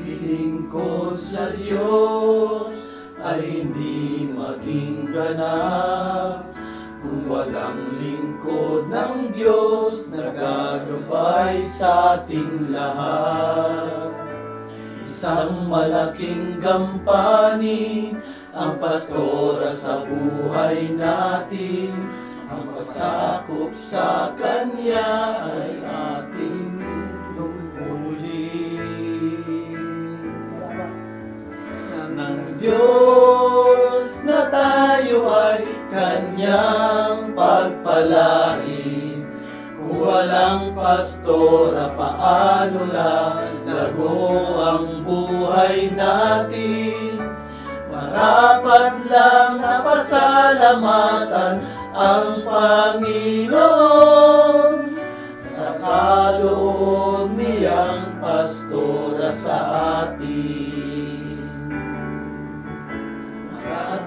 paglilingkod sa Diyos ay hindi maging ganap kung walang lingkod ng Diyos na gagabay sa ating lahat. Isang malaking gampanin ang pastora sa buhay natin. Ang pasakop sa Kanya ay ating ng Diyos na tayo ay Kanyang pagpalain. Kung walang pastora, paano lago ang buhay natin? Marapat lang na pasalamatan ang Panginoon sa kaloob niyang pastora sa atin.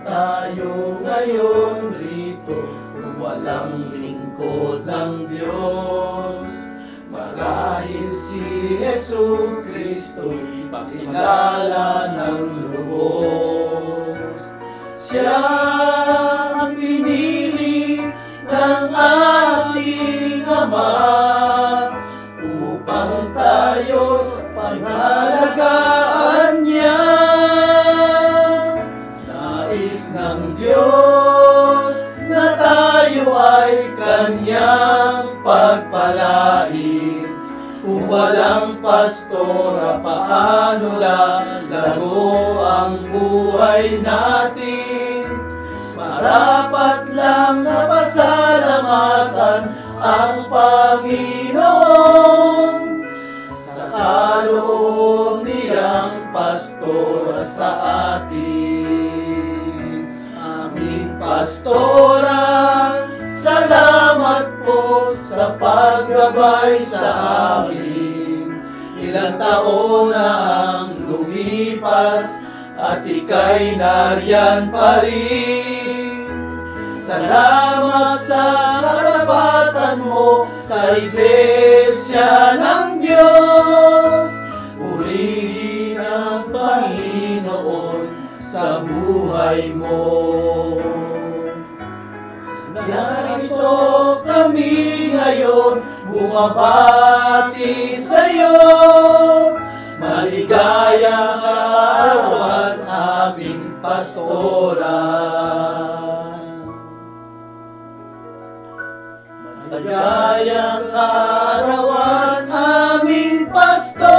Tayo ngayon rito kung walang lingkod ng Diyos. Marahil si Jesucristo'y pakilala ng lubos. Siya ang pinili ng ating Ama upang tayo pangalagaan niya. Ng Diyos na tayo ay Kanyang pagpalain. Kung walang pastora, paano lago ang buhay natin? Marapat lang na pasalamatan ang Panginoon sa kaloob niyang pastora sa atin. Pastora, salamat po sa paggabay sa amin. Ilang taon na ang lumipas at ika'y nariyan pa rin. Salamat sa katapatan mo sa Iglesia ng Diyos. Purihin ang Panginoon sa buhay mo. Narito kami ngayon, bumabati sa'yo. Maligayang kaarawan aming pastora. Maligayang kaarawan aming pastora.